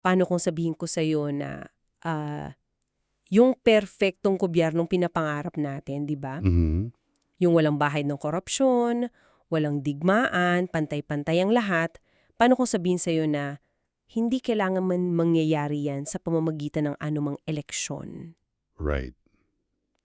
Paano kung sabihin ko sa'yo na ah, yung perfectong gobyernong pinapangarap natin, di ba? Mhm. Yung walang bahid ng korupsyon, walang digmaan, pantay-pantay ang lahat. Paano kung sabihin sa'yo na hindi kailangan man mangyayari yan sa pamamagitan ng anumang eleksyon? Right.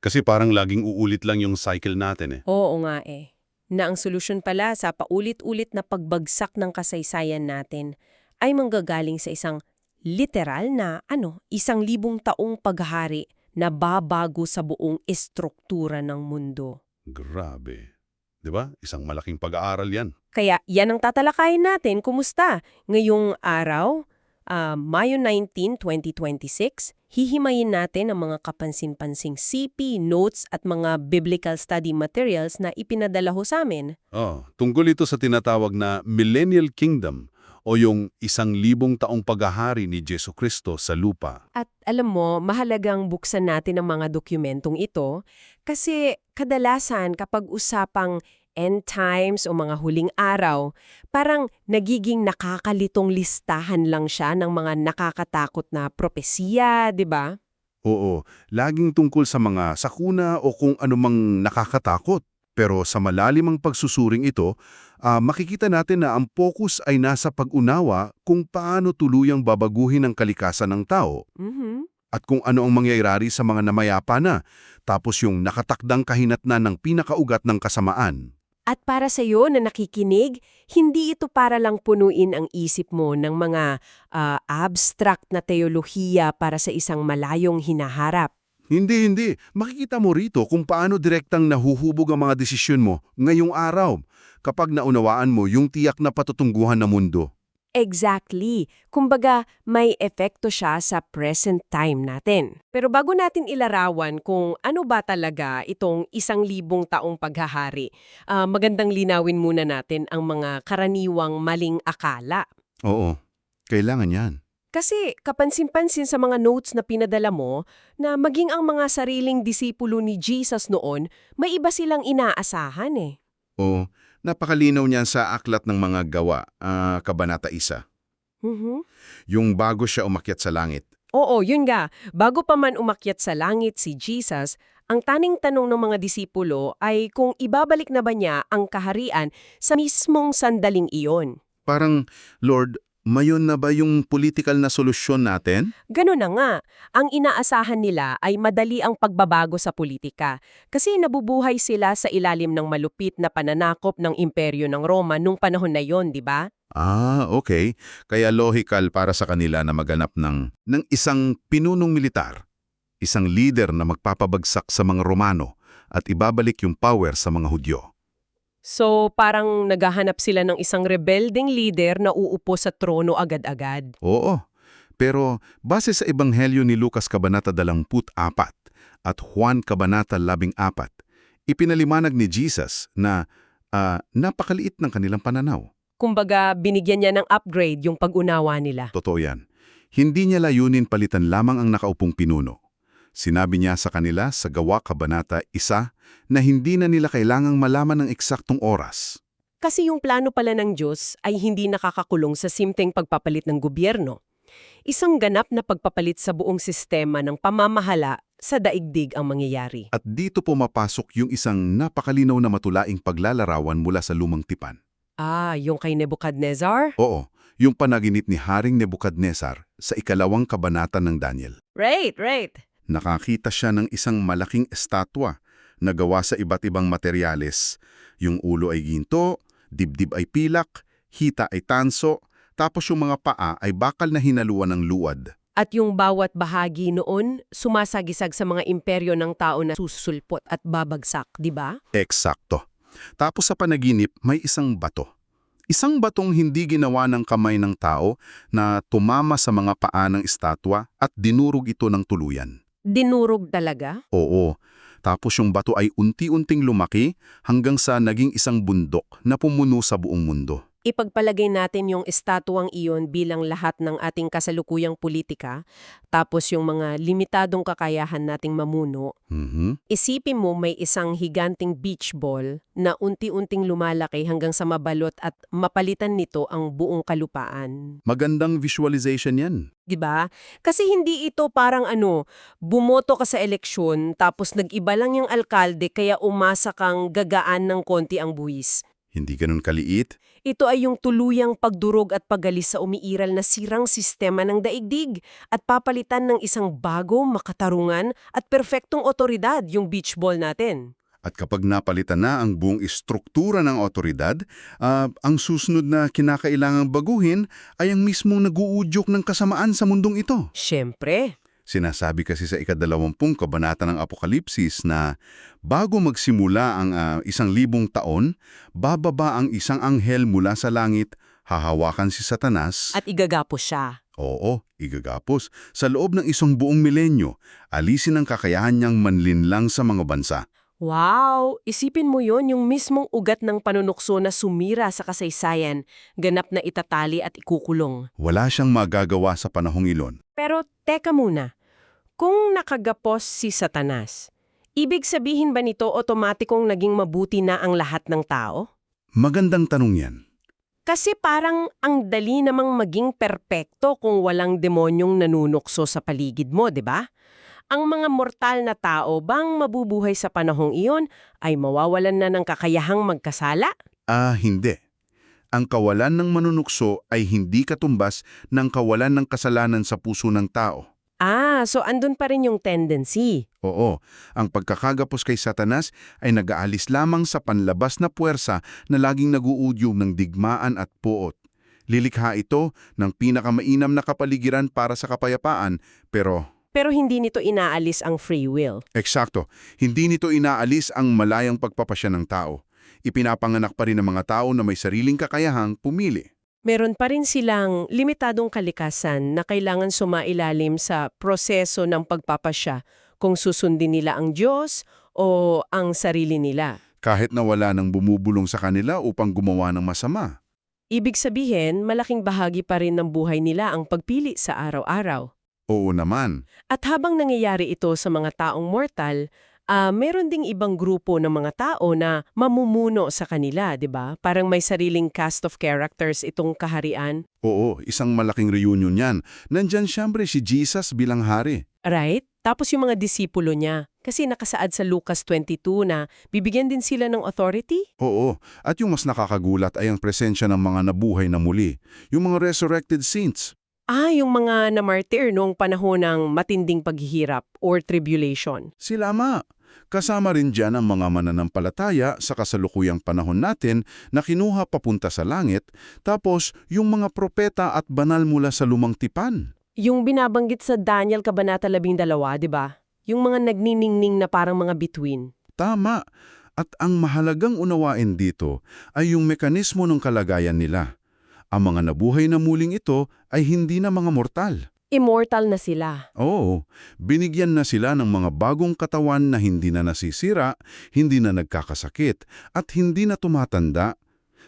Kasi parang laging uulit lang yung cycle natin eh. Oo nga eh. Na ang solusyon pala sa paulit-ulit na pagbagsak ng kasaysayan natin ay manggagaling sa isang literal na 1,000 taong paghahari na babago sa buong estruktura ng mundo. Grabe. 'Di ba? Isang malaking pag-aaral 'yan. Kaya yan ang tatalakayin natin. Kumusta? Ngayong araw, Mayo 19, 2026, hihimayin natin ang mga kapansin-pansing CP, notes at mga biblical study materials na ipinadala ho sa amin. Tungkol ito sa tinatawag na Millennial Kingdom o yung 1,000 taong paghahari ni Jesu Kristo sa lupa. At alam mo, mahalagang buksan natin ang mga dokumentong ito kasi kadalasan kapag usapang end times o mga huling araw, parang nagiging nakakalitong listahan lang siya ng mga nakakatakot na propesiya, di ba? Oo, laging tungkol sa mga sakuna o kung anumang nakakatakot. Pero sa malalimang pagsusuring ito, makikita natin na ang focus ay nasa pag-unawa kung paano tuluyang babaguhin ang kalikasan ng tao Mhm. at kung ano ang mangyayari sa mga namayapa na, tapos yung nakatakdang kahinatnan ng pinakaugat ng kasamaan. At para sa iyo na nakikinig, hindi ito para lang punuin ang isip mo ng mga abstract na teolohiya para sa isang malayong hinaharap. Hindi. Makikita mo rito kung paano direktang nahuhubog ang mga desisyon mo ngayong araw kapag naunawaan mo yung tiyak na patutungguhan ng mundo. Exactly. Kumbaga, may epekto siya sa present time natin. Pero bago natin ilarawan kung ano ba talaga itong 1,000 taong paghahari, magandang linawin muna natin ang mga karaniwang maling akala. Oo, kailangan yan. Kasi kapansin-pansin sa mga notes na pinadala mo na maging ang mga sariling disipulo ni Jesus noon, may iba silang inaasahan eh. Oo, napakalinaw niyan sa Aklat ng Mga Gawa, Kabanata 1. Mhm. Yung bago siya umakyat sa langit. Oo, yun nga. Bago pa man umakyat sa langit si Jesus, ang taning tanong ng mga disipulo ay kung ibabalik na ba niya ang kaharian sa mismong sandaling iyon. Parang, Lord, mayon na ba yung political na solusyon natin? Ganun na nga, ang inaasahan nila ay madali ang pagbabago sa politika kasi nabubuhay sila sa ilalim ng malupit na pananakop ng imperyo ng Roma nung panahon na yon, di ba? Okay. Kaya logical para sa kanila na maganap ng isang pinunong militar, isang leader na magpapabagsak sa mga Romano at ibabalik yung power sa mga Hudyo. So parang naghahanap sila ng isang rebelding leader na uupo sa trono agad-agad. Oo, pero base sa Ebanghelyo ni Lucas Kabanata 24 at Juan Kabanata 14, ipinaliwanag ni Jesus na napakaliit ng kanilang pananaw. Kumbaga, binigyan niya ng upgrade yung pag-unawa nila. Totoo yan. Hindi niya layunin palitan lamang ang nakaupong pinuno. Sinabi niya sa kanila sa Gawa Kabanata 1 na hindi na nila kailangang malaman ng eksaktong oras. Kasi yung plano pala ng Diyos ay hindi nakakakulong sa simpleng pagpapalit ng gobyerno. Isang ganap na pagpapalit sa buong sistema ng pamamahala sa daigdig ang mangyayari. At dito pumapasok yung isang napakalinaw na matulaing paglalarawan mula sa lumang tipan. Yung kay Nebuchadnezzar? Oo, yung panaginip ni Haring Nebukadnesar sa 2 kabanata ng Daniel. Right. Nakakita siya ng isang malaking estatwa na gawa sa iba't ibang materyales. Yung ulo ay ginto, dibdib ay pilak, hita ay tanso, tapos yung mga paa ay bakal na hinaluan ng luwad. At yung bawat bahagi noon, sumasagisag sa mga imperyo ng tao na susulpot at babagsak, di ba? Eksakto. Tapos sa panaginip, may isang bato. Isang batong hindi ginawa ng kamay ng tao na tumama sa mga paa ng estatwa at dinurog ito ng tuluyan. Dinurog talaga? Oo. Tapos yung bato ay unti-unting lumaki hanggang sa naging isang bundok na pumuno sa buong mundo. ipagpalagay natin yung estatwang iyon bilang lahat ng ating kasalukuyang politika, tapos yung mga limitadong kakayahan nating mamuno, isipin mo may isang higanting beach ball na unti-unting lumalaki hanggang sa mabalot at mapalitan nito ang buong kalupaan. Magandang visualization yan. 'Di ba? Kasi hindi ito parang bumoto ka sa eleksyon tapos nag-iba lang yung alkalde kaya umasa kang gagaan ng konti ang buwis. Hindi ganun kaliit. Ito ay yung tuluyang pagdurog at paggalis sa umiiral na sirang sistema ng daigdig at papalitan ng isang bago, makatarungan at perpektong otoridad yung beach ball natin. At kapag napalitan na ang buong istruktura ng otoridad, ang susunod na kinakailangang baguhin ay ang mismong naguudyok ng kasamaan sa mundong ito. Siyempre. Sinasabi kasi sa ika-20 kabanata ng Apokalipsis na bago magsimula ang 1,000 taon, bababa ang isang anghel mula sa langit, hahawakan si Satanas. At igagapos siya. Oo, igagapos. Sa loob ng isang buong milenyo, alisin ang kakayahan niyang manlinlang sa mga bansa. Wow! Isipin mo yon yung mismong ugat ng panunukso na sumira sa kasaysayan, ganap na itatali at ikukulong. Wala siyang magagawa sa panahong ilon. Pero teka muna, kung nakagapos si Satanas, ibig sabihin ba nito otomatikong naging mabuti na ang lahat ng tao? Magandang tanong yan. Kasi parang ang dali namang maging perpekto kung walang demonyong nanunukso sa paligid mo, di ba? Ang mga mortal na tao bang mabubuhay sa panahong iyon ay mawawalan na ng kakayahang magkasala? Hindi. Ang kawalan ng manunukso ay hindi katumbas ng kawalan ng kasalanan sa puso ng tao. So andun pa rin yung tendency. Oo, ang pagkakagapos kay Satanas ay nag-aalis lamang sa panlabas na puwersa na laging naguudyog ng digmaan at puot. Lilikha ito ng pinakamainam na kapaligiran para sa kapayapaan, Pero hindi nito inaalis ang free will. eksakto, hindi nito inaalis ang malayang pagpapasya ng tao. Ipinapanganak pa rin ng mga tao na may sariling kakayahang pumili. Meron pa rin silang limitadong kalikasan na kailangan sumailalim sa proseso ng pagpapasya kung susundin nila ang Diyos o ang sarili nila. Kahit na wala nang bumubulong sa kanila upang gumawa ng masama. Ibig sabihin, malaking bahagi pa rin ng buhay nila ang pagpili sa araw-araw. Oo naman. At habang nangyayari ito sa mga taong mortal, meron ding ibang grupo ng mga tao na mamumuno sa kanila, di ba? Parang may sariling cast of characters itong kaharian. Oo, isang malaking reunion yan. Nandyan siyempre si Jesus bilang hari. Right? Tapos yung mga disipulo niya. Kasi nakasaad sa Lucas 22 na bibigyan din sila ng authority? Oo, at yung mas nakakagulat ay ang presensya ng mga nabuhay na muli. Yung mga resurrected saints. Yung mga namartir noong panahon ng matinding paghihirap or tribulation. Sila ma. Kasama rin dyan ang mga mananampalataya sa kasalukuyang panahon natin na kinuha papunta sa langit, tapos yung mga propeta at banal mula sa lumang tipan. Yung binabanggit sa Daniel Kabanata 12, di ba? Yung mga nagniningning na parang mga bituin. Tama. At ang mahalagang unawain dito ay yung mekanismo ng kalagayan nila. Ang mga nabuhay na muling ito ay hindi na mga mortal. Immortal na sila. Oo, binigyan na sila ng mga bagong katawan na hindi na nasisira, hindi na nagkakasakit, at hindi na tumatanda.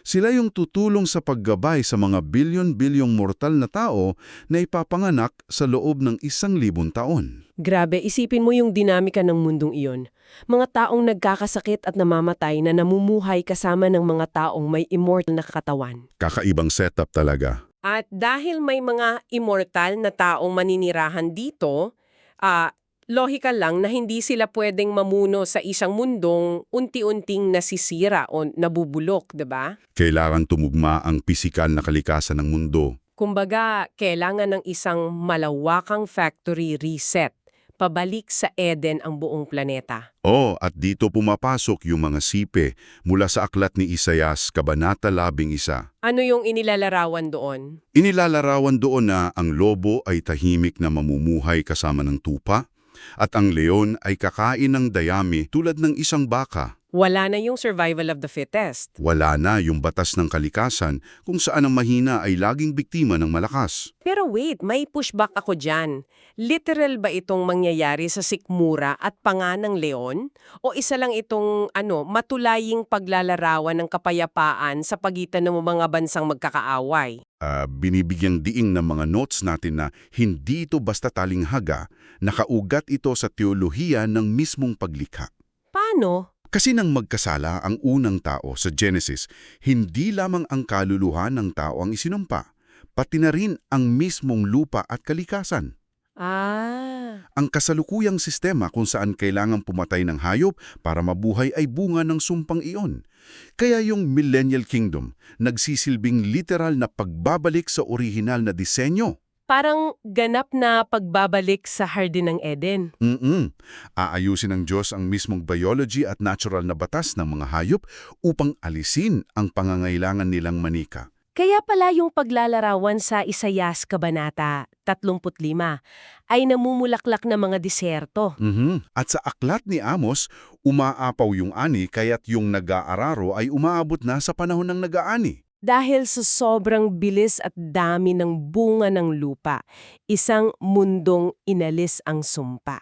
Sila yung tutulong sa paggabay sa mga bilyon-bilyong mortal na tao na ipapanganak sa loob ng 1,000 taon. Grabe, isipin mo yung dinamika ng mundong iyon. Mga taong nagkakasakit at namamatay na namumuhay kasama ng mga taong may immortal na katawan. Kakaibang setup talaga. At dahil may mga immortal na taong maninirahan dito, lohika lang na hindi sila pwedeng mamuno sa isang mundong unti-unting nasisira o nabubulok, 'di ba? Kailangan tumugma ang pisikal na kalikasan ng mundo. Kumbaga, kailangan ng isang malawakang factory reset, pabalik sa Eden ang buong planeta. At dito pumapasok yung mga sipe mula sa aklat ni Isaias, Kabanata 11. Ano yung inilalarawan doon? Inilalarawan doon na ang lobo ay tahimik na mamumuhay kasama ng tupa, at ang leon ay kakain ng dayami tulad ng isang baka. Wala na yung survival of the fittest. Wala na yung batas ng kalikasan kung saan ang mahina ay laging biktima ng malakas. Pero wait, may pushback ako dyan. Literal ba itong mangyayari sa sikmura at panga ng leon? O isa lang itong matulaying paglalarawan ng kapayapaan sa pagitan ng mga bansang magkakaaway? Binibigyang diing ng mga notes natin na hindi ito basta talinghaga, nakaugat ito sa teolohiya ng mismong paglikha. Paano? Kasi nang magkasala ang unang tao sa Genesis, hindi lamang ang kaluluhan ng tao ang isinumpa, pati na rin ang mismong lupa at kalikasan. Ang kasalukuyang sistema kung saan kailangang pumatay ng hayop para mabuhay ay bunga ng sumpang iyon. Kaya yung Millennial Kingdom, nagsisilbing literal na pagbabalik sa orihinal na disenyo. Parang ganap na pagbabalik sa Hardin ng Eden. Aayusin ng Diyos ang mismong biology at natural na batas ng mga hayop upang alisin ang pangangailangan nilang manika. Kaya pala yung paglalarawan sa Isayas Kabanata 35 ay namumulaklak na mga disyerto. At sa aklat ni Amos, umaapaw yung ani kaya't yung nag-aararo ay umaabot na sa panahon ng nag-aani. Dahil sa sobrang bilis at dami ng bunga ng lupa, isang mundong inalis ang sumpa.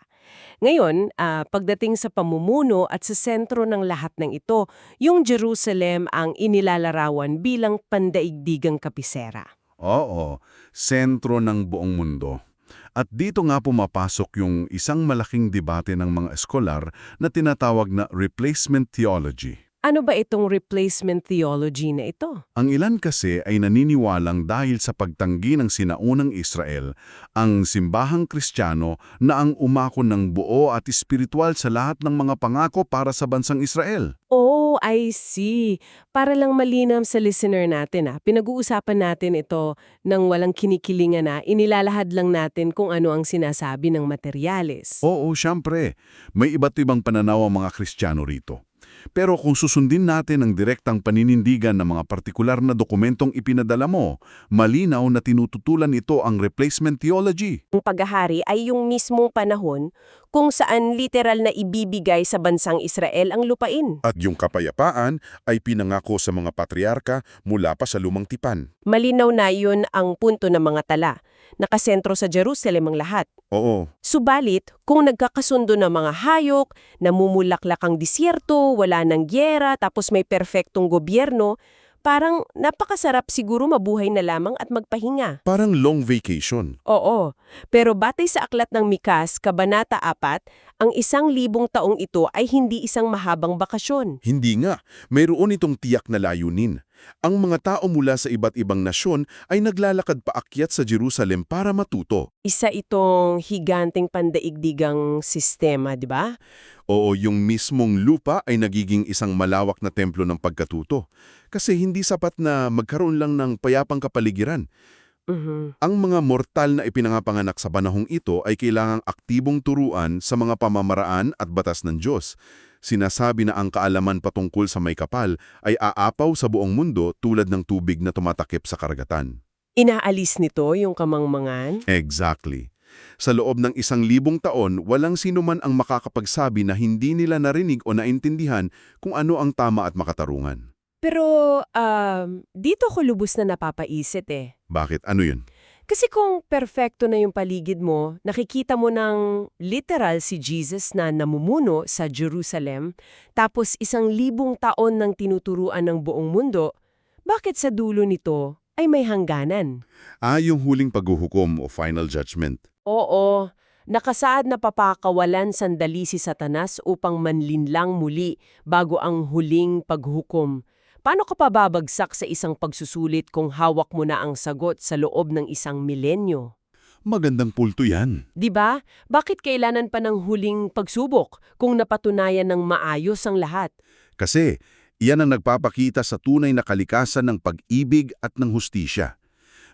Ngayon, pagdating sa pamumuno at sa sentro ng lahat ng ito, yung Jerusalem ang inilalarawan bilang pandaigdigang kapisera. Oo, sentro ng buong mundo. At dito nga pumapasok yung isang malaking debate ng mga eskolar na tinatawag na replacement theology. Ano ba itong replacement theology na ito? Ang ilan kasi ay naniniwalang dahil sa pagtanggi ng sinaunang Israel, ang simbahang Kristiyano na ang umako ng buo at espiritual sa lahat ng mga pangako para sa bansang Israel. Oh, I see. Para lang malinam sa listener natin, pinag-uusapan natin ito ng walang kinikilingan na inilalahad lang natin kung ano ang sinasabi ng materyales. Oo, syempre. May iba't ibang pananaw ang mga Kristiyano rito. Pero kung susundin natin ang direktang paninindigan ng mga partikular na dokumentong ipinadala mo, malinaw na tinututulan ito ang replacement theology. Ang paghahari ay yung mismong panahon kung saan literal na ibibigay sa bansang Israel ang lupain. At yung kapayapaan ay pinangako sa mga patriarka mula pa sa lumang tipan. Malinaw na yun ang punto ng mga tala. Nakasentro sa Jerusalem ang lahat. Oo. Subalit, kung nagkakasundo ng mga hayok, namumulaklak ang disyerto, wala ng gyera, tapos may perpektong gobyerno, parang napakasarap siguro mabuhay na lamang at magpahinga. Parang long vacation. Oo, pero batay sa aklat ng Mikas, Kabanata 4, ang 1,000 taong ito ay hindi isang mahabang bakasyon. Hindi nga, mayroon itong tiyak na layunin. Ang mga tao mula sa iba't ibang nasyon ay naglalakad paakyat sa Jerusalem para matuto. Isa itong higanteng pandaigdigang sistema, di ba? Oo, yung mismong lupa ay nagiging isang malawak na templo ng pagkatuto. Kasi hindi sapat na magkaroon lang ng payapang kapaligiran. Ang mga mortal na ipinangapanganak sa panahong ito ay kailangang aktibong turuan sa mga pamamaraan at batas ng Diyos. Sinasabi na ang kaalaman patungkol sa may kapal ay aapaw sa buong mundo tulad ng tubig na tumatakip sa karagatan. Inaalis nito yung kamangmangan? Exactly. Sa loob ng 1,000 taon, walang sinuman ang makakapagsabi na hindi nila narinig o naintindihan kung ano ang tama at makatarungan. Pero dito ko lubos na napapaisip Bakit? Ano yun? Kasi kung perfecto na yung paligid mo, nakikita mo ng literal si Jesus na namumuno sa Jerusalem, tapos 1,000 taon nang tinuturuan ng buong mundo, bakit sa dulo nito ay may hangganan? Yung huling paghuhukom o final judgment. Oo, nakasaad na papakawalan sandali si Satanas upang manlinlang muli bago ang huling paghukom. Paano ka pa babagsak sa isang pagsusulit kung hawak mo na ang sagot sa loob ng 1 milenyo? Magandang pulto yan. Di ba? Bakit kailanan pa ng huling pagsubok kung napatunayan ng maayos ang lahat? Kasi iyan ang nagpapakita sa tunay na kalikasan ng pag-ibig at ng hustisya.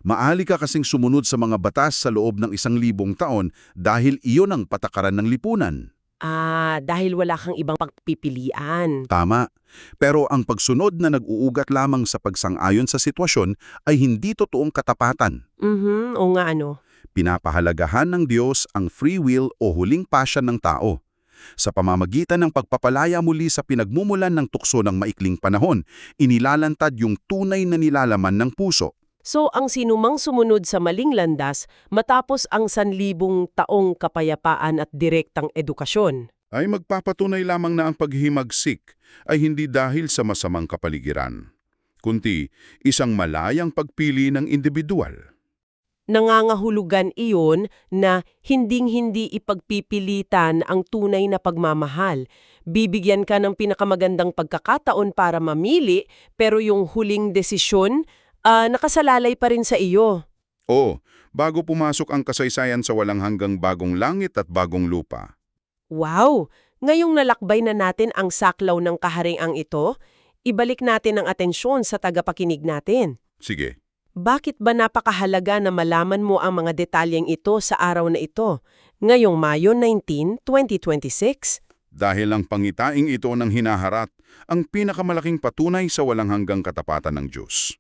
Maali ka kasing sumunod sa mga batas sa loob ng 1,000 taon dahil iyon ang patakaran ng lipunan. Dahil wala kang ibang pagpipilian. Tama. Pero ang pagsunod na nag-uugat lamang sa pagsang-ayon sa sitwasyon ay hindi totoong katapatan. O nga ano? Pinapahalagahan ng Diyos ang free will o huling pasya ng tao. Sa pamamagitan ng pagpapalaya muli sa pinagmumulan ng tukso ng maikling panahon, inilalantad yung tunay na nilalaman ng puso. So ang sinumang sumunod sa maling landas matapos ang 1,000 taong kapayapaan at direktang edukasyon. Ay magpapatunay lamang na ang paghihimagsik ay hindi dahil sa masamang kapaligiran, kundi isang malayang pagpili ng individual. Nangangahulugan iyon na hinding-hindi ipagpipilitan ang tunay na pagmamahal. Bibigyan ka ng pinakamagandang pagkakataon para mamili, pero yung huling desisyon, nakasalalay pa rin sa iyo. O, bago pumasok ang kasaysayan sa walang hanggang bagong langit at bagong lupa. Wow! Ngayong nalakbay na natin ang saklaw ng kahariang ito, ibalik natin ang atensyon sa tagapakinig natin. Sige. Bakit ba napakahalaga na malaman mo ang mga detalyeng ito sa araw na ito, ngayong Mayo 19, 2026? Dahil ang pangitaing ito ng hinaharap ang pinakamalaking patunay sa walang hanggang katapatan ng Diyos.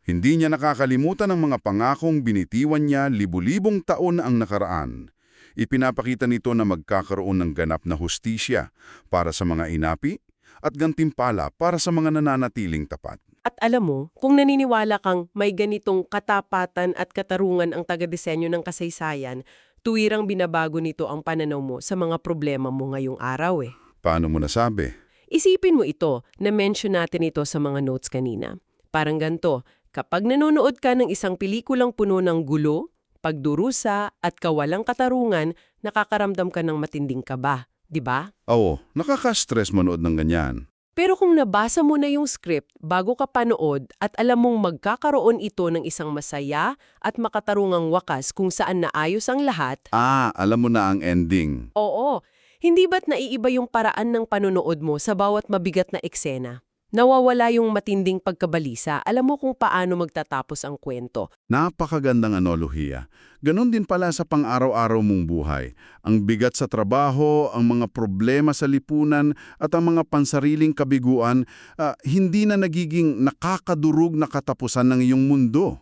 Hindi niya nakakalimutan ang mga pangakong binitiwan niya libu-libong taon ang nakaraan. Ipinapakita nito na magkakaroon ng ganap na hustisya para sa mga inapi at gantimpala para sa mga nananatiling tapat. At alam mo, kung naniniwala kang may ganitong katapatan at katarungan ang taga-disenyo ng kasaysayan, tuwirang binabago nito ang pananaw mo sa mga problema mo ngayong araw eh. Paano mo nasabi? Isipin mo ito, na-mention natin ito sa mga notes kanina. Parang ganito, kapag nanonood ka ng isang pelikulang puno ng gulo, pagdurusa at kawalang katarungan, nakakaramdam ka ng matinding kaba, di ba? Oo, nakaka-stress manood ng ganyan. Pero kung nabasa mo na yung script bago ka panood at alam mong magkakaroon ito ng isang masaya at makatarungang wakas kung saan naayos ang lahat, Alam mo na ang ending. oo, hindi ba't naiiba yung paraan ng panonood mo sa bawat mabigat na eksena? Nawawala yung matinding pagkabalisa, alam mo kung paano magtatapos ang kwento. Napakagandang analohiya. Ganon din pala sa pang-araw-araw mong buhay. Ang bigat sa trabaho, ang mga problema sa lipunan, at ang mga pansariling kabiguan, hindi na nagiging nakakadurog na katapusan ng iyong mundo.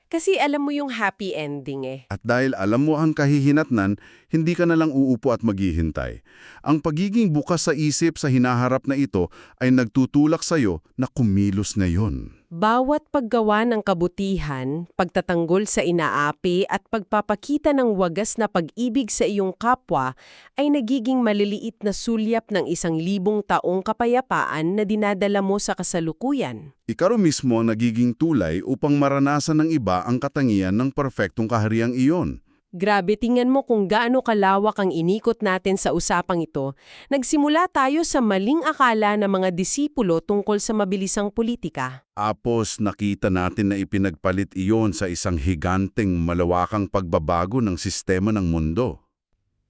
Kasi alam mo yung happy ending eh. At dahil alam mo ang kahihinatnan, hindi ka na lang uupo at maghihintay. Ang pagiging bukas sa isip sa hinaharap na ito ay nagtutulak sa'yo na kumilos ngayon. Bawat paggawa ng kabutihan, pagtatanggol sa inaapi at pagpapakita ng wagas na pag-ibig sa iyong kapwa ay nagiging maliliit na sulyap ng 1,000 taong kapayapaan na dinadala mo sa kasalukuyan. Ikaw mismo ang nagiging tulay upang maranasan ng iba ang katangian ng perpektong kahariang iyon. Grabe, tingnan mo kung gaano kalawak ang inikot natin sa usapang ito. Nagsimula tayo sa maling akala ng mga disipulo tungkol sa mabilisang politika. Tapos nakita natin na ipinagpalit iyon sa isang higanteng malawakang pagbabago ng sistema ng mundo.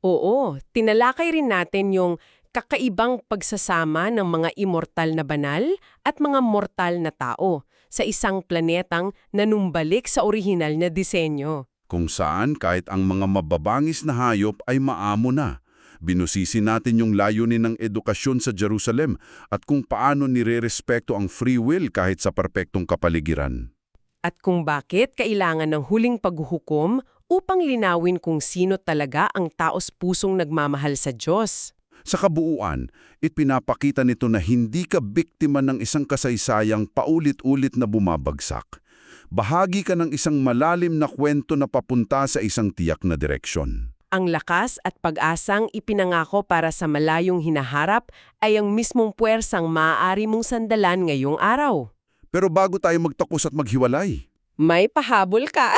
Oo, tinalakay rin natin yung kakaibang pagsasama ng mga immortal na banal at mga mortal na tao sa isang planetang nanumbalik sa orihinal na disenyo. Kung saan kahit ang mga mababangis na hayop ay maamo na. Binusisi natin yung layunin ng edukasyon sa Jerusalem at kung paano nirerespeto ang free will kahit sa perpektong kapaligiran. At kung bakit kailangan ng huling paghuhukom upang linawin kung sino talaga ang taos-pusong nagmamahal sa Diyos. Sa kabuuan, ipinapakita nito na hindi ka biktima ng isang kasaysayang paulit-ulit na bumabagsak. Bahagi ka ng isang malalim na kwento na papunta sa isang tiyak na direksyon. Ang lakas at pag-asang ipinangako para sa malayong hinaharap ay ang mismong puwersang maaari mong sandalan ngayong araw. Pero bago tayo magtakos at maghiwalay, May pahabol ka.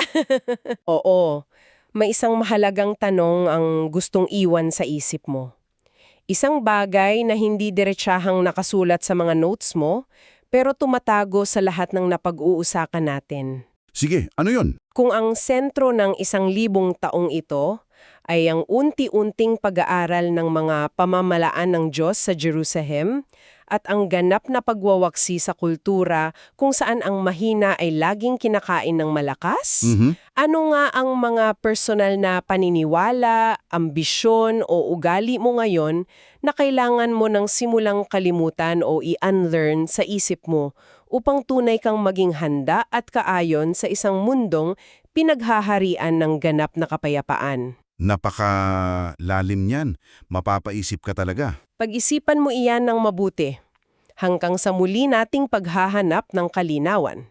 Oo, may isang mahalagang tanong ang gustong iwan sa isip mo. Isang bagay na hindi diretsahang nakasulat sa mga notes mo, pero tumatago sa lahat ng napag-uusapan natin. sige, ano yon? Kung ang sentro ng 1,000 taong ito ay ang unti-unting pag-aaral ng mga pamamalaan ng Diyos sa Jerusalem at ang ganap na pagwawaksi sa kultura kung saan ang mahina ay laging kinakain ng malakas, ano nga ang mga personal na paniniwala, ambisyon o ugali mo ngayon na kailangan mo ng simulang kalimutan o i-unlearn sa isip mo upang tunay kang maging handa at kaayon sa isang mundong pinaghaharian ng ganap na kapayapaan? Napakalalim niyan. Mapapaisip ka talaga. Pag-isipan mo iyan ng mabuti, hanggang sa muli nating paghahanap ng kalinawan.